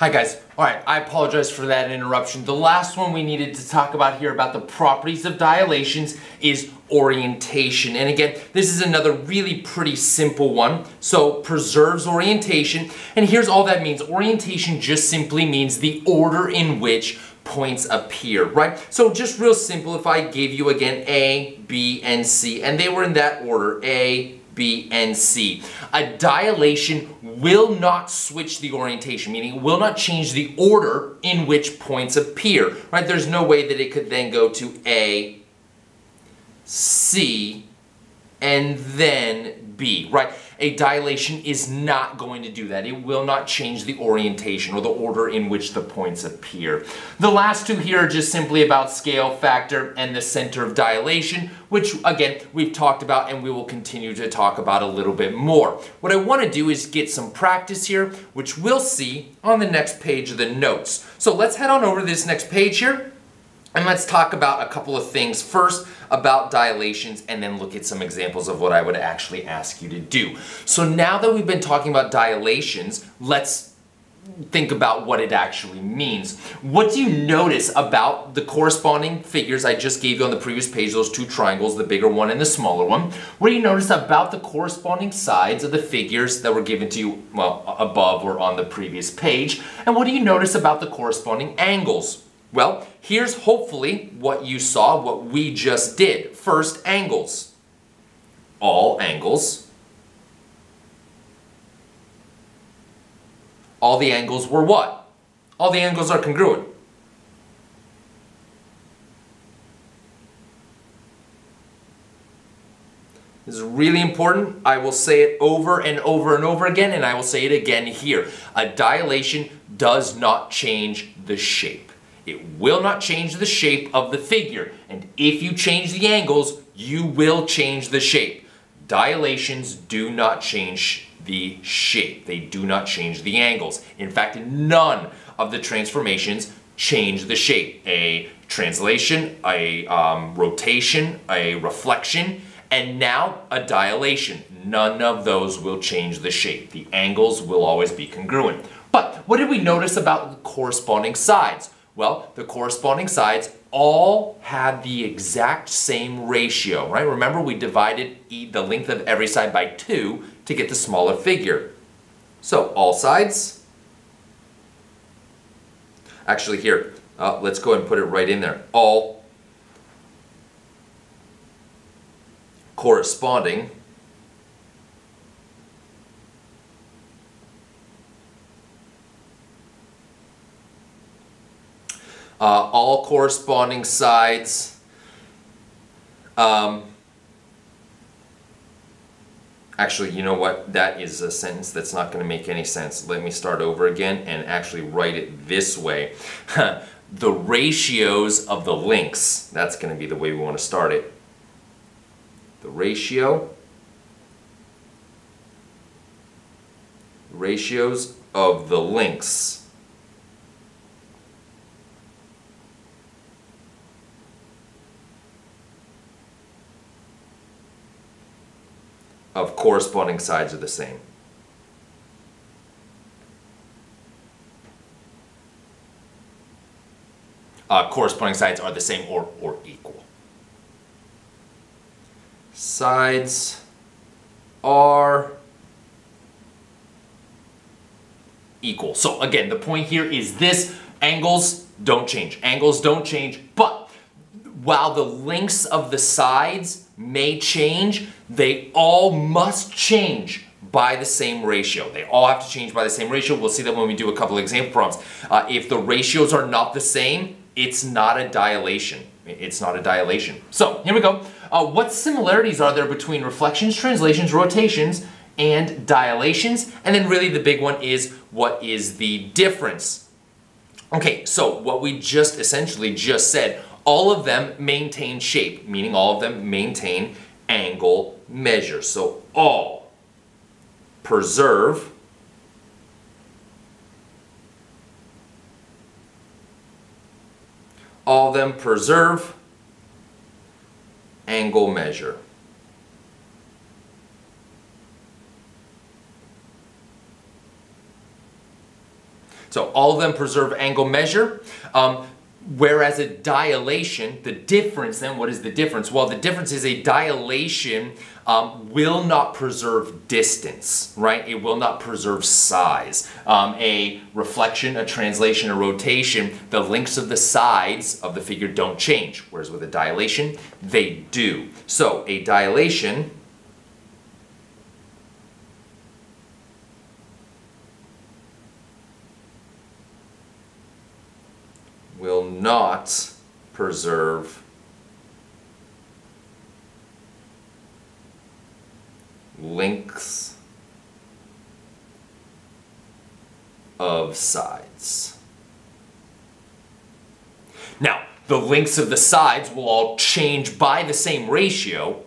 Hi guys. Alright, I apologize for that interruption. The last one we needed to talk about here about the properties of dilations is orientation. And again, this is another really pretty simple one. So, preserves orientation. And here's all that means. Orientation just simply means the order in which points appear, right? So just real simple, if I gave you again A, B, and C, and they were in that order, A, B, and C. A dilation will not switch the orientation, meaning it will not change the order in which points appear, right? There's no way that it could then go to A, C, and then B, right? A dilation is not going to do that. It will not change the orientation or the order in which the points appear. The last two here are just simply about scale factor and the center of dilation, which again, we've talked about and we will continue to talk about a little bit more. What I want to do is get some practice here, which we'll see on the next page of the notes. So let's head on over to this next page here. And let's talk about a couple of things. First, about dilations, and then look at some examples of what I would actually ask you to do. So now that we've been talking about dilations, let's think about what it actually means. What do you notice about the corresponding figures I just gave you on the previous page, those two triangles, the bigger one and the smaller one? What do you notice about the corresponding sides of the figures that were given to you, well, above or on the previous page? And what do you notice about the corresponding angles? Well, here's hopefully what you saw, what we just did. First, angles. All angles. All the angles were what? All the angles are congruent. This is really important. I will say it over and over and over again, and I will say it again here. A dilation does not change the shape. It will not change the shape of the figure, and if you change the angles, you will change the shape. Dilations do not change the shape. They do not change the angles. In fact, none of the transformations change the shape. A translation, a rotation, a reflection, and now a dilation. None of those will change the shape. The angles will always be congruent. But what did we notice about the corresponding sides? Well, the corresponding sides all had the exact same ratio, right? Remember, we divided the length of every side by 2 to get the smaller figure. So, all sides. Actually, here, let's go ahead and put it right in there. All corresponding all corresponding sides. Actually, you know what? That is a sentence that's not going to make any sense. Let me start over again and actually write it this way. The ratios of the lengths. That's going to be the way we want to start it. The ratios of the lengths of corresponding sides are the same. Corresponding sides are the same or equal. Sides are equal. So again, the point here is this: angles don't change. Angles don't change, but while the lengths of the sides may change, they all must change by the same ratio. They all have to change by the same ratio. We'll see that when we do a couple of example problems. If the ratios are not the same, it's not a dilation. It's not a dilation. So, here we go. What similarities are there between reflections, translations, rotations, and dilations? And then really the big one is, what is the difference? Okay, so what we just essentially just said, all of them maintain shape, meaning all of them maintain angle measure. So all preserve all of them preserve angle measure. So all of them preserve angle measure. Whereas a dilation, the difference then, what is the difference? Well, the difference is a dilation will not preserve distance, right? It will not preserve size. A reflection, a translation, a rotation, the lengths of the sides of the figure don't change, whereas with a dilation, they do. So a dilation will not preserve lengths of sides. Now, the lengths of the sides will all change by the same ratio,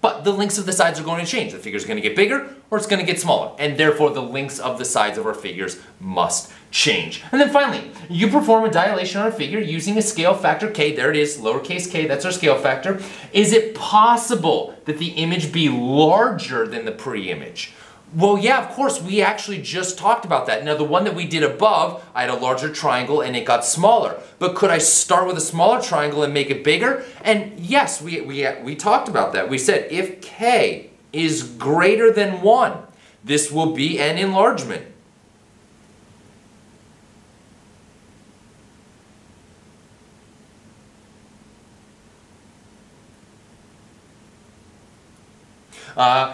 but the lengths of the sides are going to change. The figure's going to get bigger or it's going to get smaller, and therefore the lengths of the sides of our figures must change. And then finally, you perform a dilation on a figure using a scale factor k. There it is, lowercase k, that's our scale factor. Is it possible that the image be larger than the pre-image? Well, yeah, of course, we actually just talked about that. Now, the one that we did above, I had a larger triangle and it got smaller. But could I start with a smaller triangle and make it bigger? And yes, we talked about that. We said if k is greater than 1, this will be an enlargement.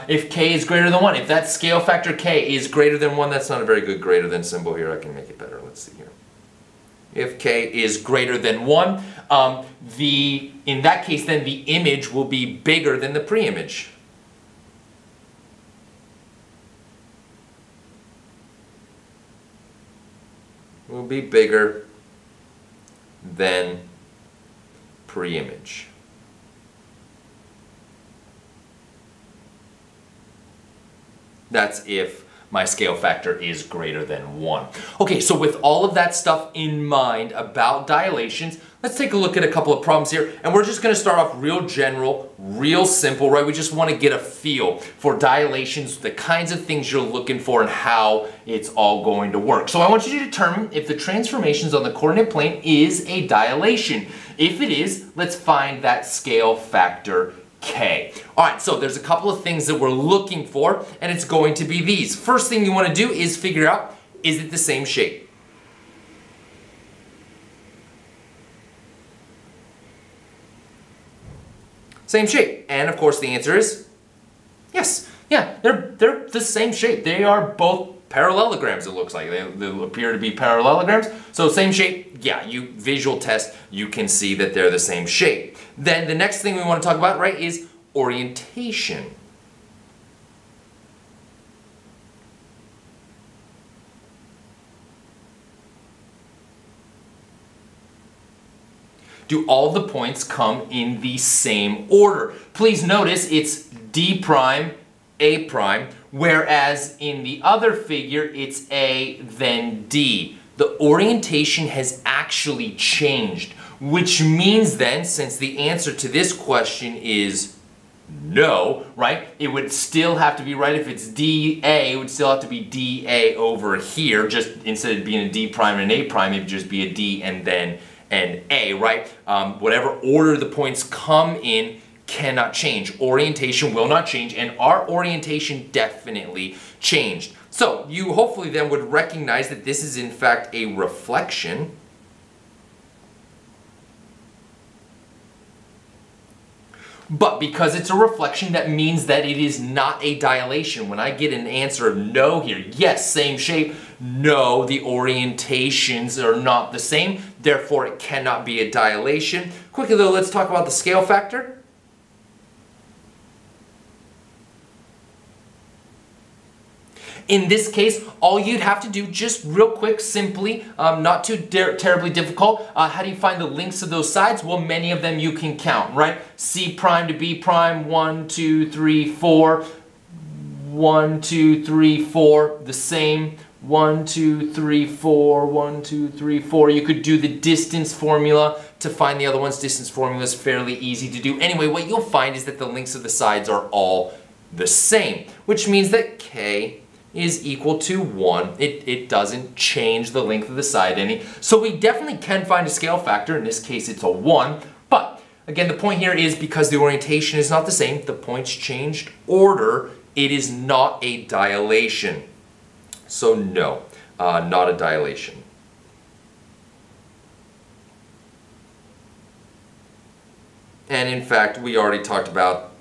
If k is greater than 1, if that scale factor k is greater than 1, that's not a very good greater than symbol here. I can make it better. Let's see here. If k is greater than 1, in that case then the image will be bigger than the pre-image. Will be bigger than pre-image. That's if my scale factor is greater than 1. Okay, so with all of that stuff in mind about dilations, let's take a look at a couple of problems here. And we're just going to start off real general, real simple, right? We just want to get a feel for dilations, the kinds of things you're looking for, and how it's all going to work. So I want you to determine if the transformations on the coordinate plane is a dilation. If it is, let's find that scale factor k. Alright, so there's a couple of things that we're looking for, and it's going to be these. First thing you want to do is figure out, is it the same shape? Same shape. And of course the answer is yes. Yeah, they're the same shape. They are both parallelograms, it looks like. They appear to be parallelograms. So same shape, yeah, you visual test, you can see that they're the same shape. Then the next thing we want to talk about, right, is orientation. Do all the points come in the same order? Please notice it's D prime, A prime, whereas in the other figure it's A then D. The orientation has actually changed, which means then, since the answer to this question is no, right? It would still have to be, right, if it's DA, it would still have to be DA over here. Just instead of being a D prime and an A prime, it would just be a D and then an A, right? Whatever order the points come in cannot change. Orientation will not change, and our orientation definitely changed. So you hopefully then would recognize that this is in fact a reflection. But because it's a reflection, that means that it is not a dilation. When I get an answer of no here, yes, same shape, no, the orientations are not the same, therefore it cannot be a dilation. Quickly though, let's talk about the scale factor. In this case, all you'd have to do, just real quick, simply, not too terribly difficult, how do you find the lengths of those sides? Well, many of them you can count, right? C prime to B prime, 1, 2, 3, 4, 1, 2, 3, 4, the same, 1, 2, 3, 4, 1, 2, 3, 4. You could do the distance formula to find the other ones. Distance formula is fairly easy to do. Anyway, what you'll find is that the lengths of the sides are all the same, which means that K is equal to 1. It doesn't change the length of the side any. So we definitely can find a scale factor. In this case, it's a 1. But again, the point here is because the orientation is not the same, the points changed order, it is not a dilation. So no, not a dilation. And in fact, we already talked about,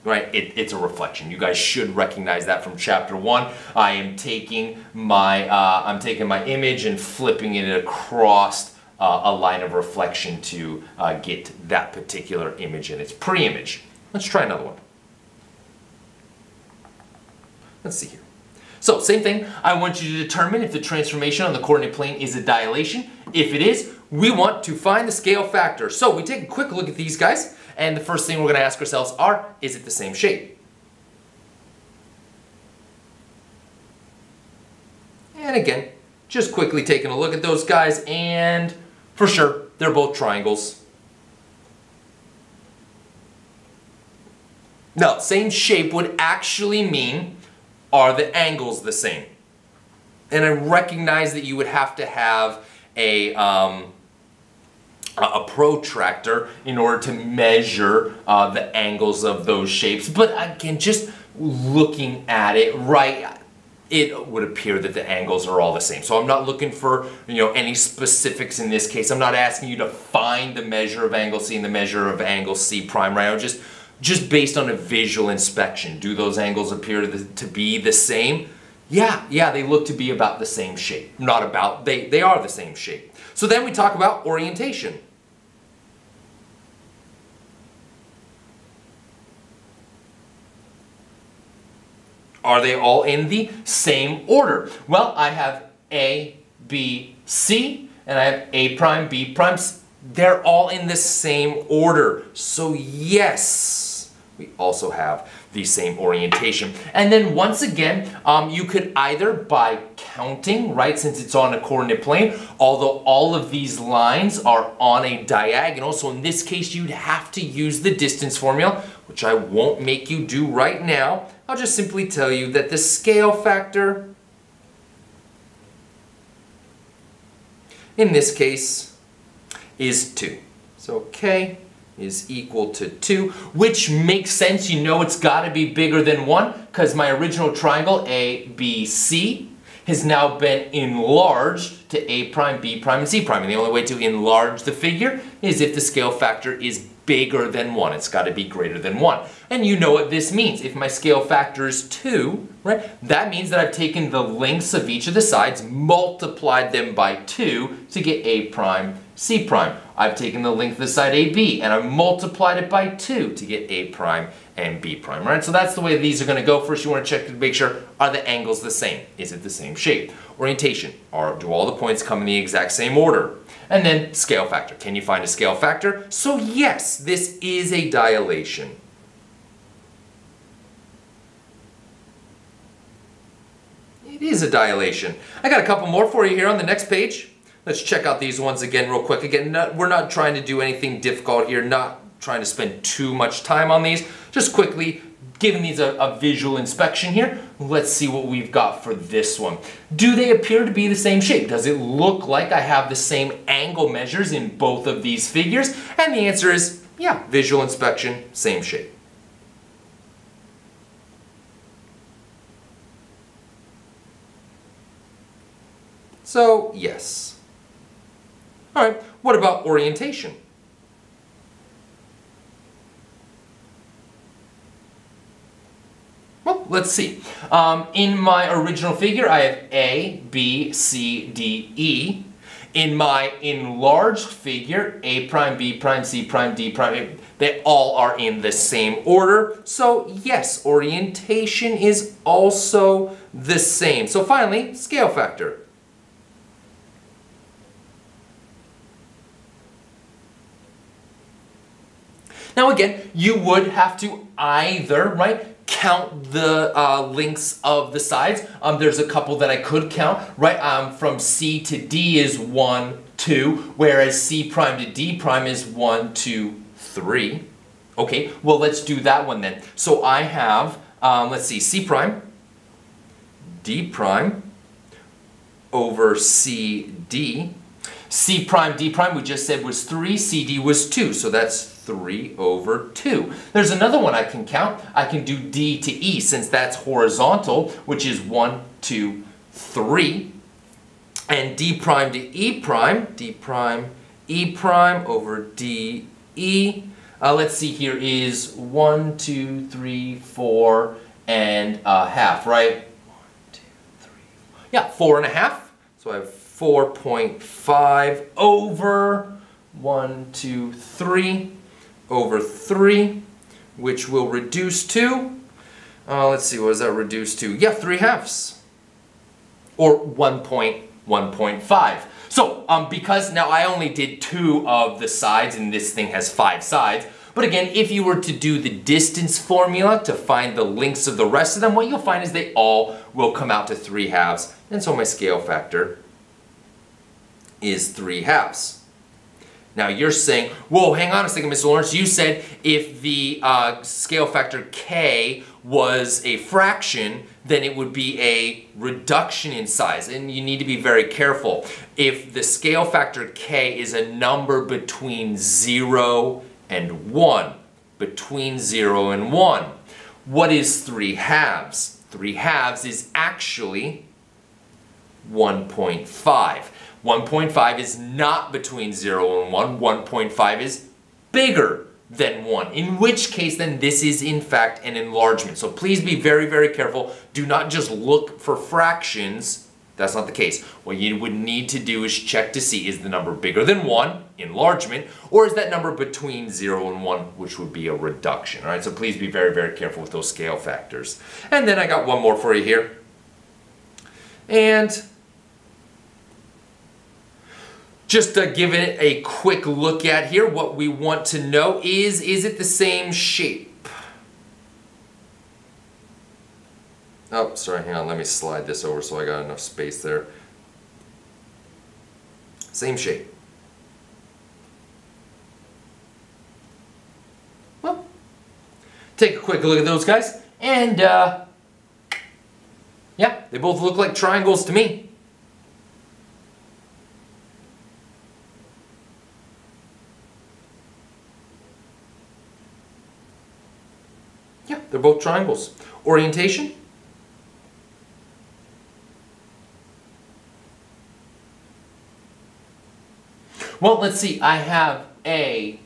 right, it's a reflection. You guys should recognize that from chapter 1. I am taking my image and flipping it across a line of reflection to get that particular image in its pre-image. Let's try another one. Let's see here. So same thing, I want you to determine if the transformation on the coordinate plane is a dilation. If it is, we want to find the scale factor. So we take a quick look at these guys, and the first thing we're going to ask ourselves is it the same shape? And again, just quickly taking a look at those guys, and for sure, they're both triangles. Now, same shape would actually mean, are the angles the same? And I recognize that you would have to have a protractor in order to measure the angles of those shapes. But again, just looking at it, right, it would appear that the angles are all the same. So I'm not looking for, any specifics in this case. I'm not asking you to find the measure of angle C and the measure of angle C prime, right? I'm just based on a visual inspection. Do those angles appear to be the same? Yeah, they look to be about the same shape. Not about, they are the same shape. So then we talk about orientation. Are they all in the same order? Well, I have A, B, C, and I have A prime, B prime. They're all in the same order. So yes, we also have the same orientation. And then once again, you could either by counting, right, since it's on a coordinate plane, although all of these lines are on a diagonal, so in this case you'd have to use the distance formula, which I won't make you do right now. I'll just simply tell you that the scale factor in this case is 2. So K is equal to 2, which makes sense. You know it's got to be bigger than 1 because my original triangle ABC has now been enlarged to A prime, B prime, and C prime. And the only way to enlarge the figure is if the scale factor is bigger than 1. It's got to be greater than 1. And you know what this means. If my scale factor is 2, right, that means that I've taken the lengths of each of the sides, multiplied them by 2 to get A prime, C prime. I've taken the length of the side AB and I've multiplied it by 2 to get A prime and B prime, right? So that's the way these are going to go. First you want to check to make sure, are the angles the same? Is it the same shape? Orientation, do all the points come in the exact same order? And then scale factor. Can you find a scale factor? So yes, this is a dilation. It is a dilation. I got a couple more for you here on the next page. Let's check out these ones again real quick. Again, we're not trying to do anything difficult here, not trying to spend too much time on these. Just quickly, giving these a visual inspection here, let's see what we've got for this one. Do they appear to be the same shape? Does it look like I have the same angle measures in both of these figures? And the answer is, yeah, visual inspection, same shape. So, yes. All right, what about orientation? Well, let's see. In my original figure, I have A, B, C, D, E. In my enlarged figure, A prime, B prime, C prime, D prime, they all are in the same order. So yes, orientation is also the same. So finally, scale factor. Now again, you would have to either, right, count the lengths of the sides. There's a couple that I could count, right? From C to D is 1, 2, whereas C prime to D prime is 1, 2, 3. Okay, well let's do that one then. So I have, let's see, C prime, D prime over CD. C prime, D prime, we just said was 3, CD was 2, so that's 3 over 2. There's another one I can count. I can do D to E since that's horizontal, which is 1, 2, 3. And D prime to E prime, D prime, E prime over D, E. Let's see here is 1, 2, 3, 4 and a half, right? 1, 2, 3, 4. Yeah, 4 and a half. So I have 4.5 over 1, 2, 3 over 3, which will reduce to, let's see, what does that reduce to? Yeah, 3/2, or 1.5. So, because now I only did 2 of the sides, and this thing has 5 sides, but again, if you were to do the distance formula to find the lengths of the rest of them, what you'll find is they all will come out to 3/2, and so my scale factor is 3/2. Now you're saying, whoa, hang on a second, Mr. Lawrence, you said if the scale factor K was a fraction, then it would be a reduction in size, and you need to be very careful. If the scale factor K is a number between 0 and 1, between 0 and 1, what is 3/2? 3/2 is actually 1.5. 1.5 is not between 0 and 1. 1.5 is bigger than 1, in which case then this is in fact an enlargement. So please be very, very careful. Do not just look for fractions. That's not the case. What you would need to do is check to see, is the number bigger than 1, enlargement, or is that number between 0 and 1, which would be a reduction. All right, so please be very, very careful with those scale factors. And then I got one more for you here. And just to give it a quick look at here, what we want to know is it the same shape? Oh, sorry, hang on, let me slide this over so I got enough space there. Same shape. Well, take a quick look at those guys, and yeah, they both look like triangles to me. Yeah, they're both triangles. Orientation? Well, let's see. I have A,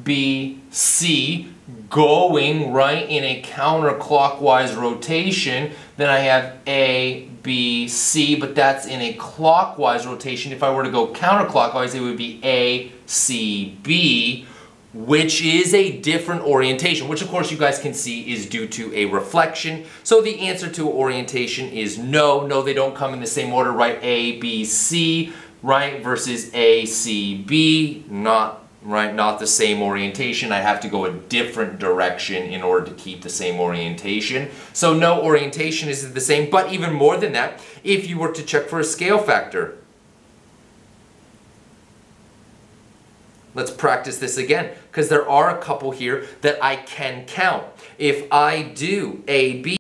B, C going right in a counterclockwise rotation. Then I have A, B, C, but that's in a clockwise rotation. If I were to go counterclockwise, it would be A, C, B, which is a different orientation, which of course you guys can see is due to a reflection. So the answer to orientation is no. No, they don't come in the same order, right? A, B, C, right, versus A, C, B, not the same orientation. I have to go a different direction in order to keep the same orientation. So no, orientation isn't the same, but even more than that, if you were to check for a scale factor, let's practice this again, because there are a couple here that I can count. If I do AB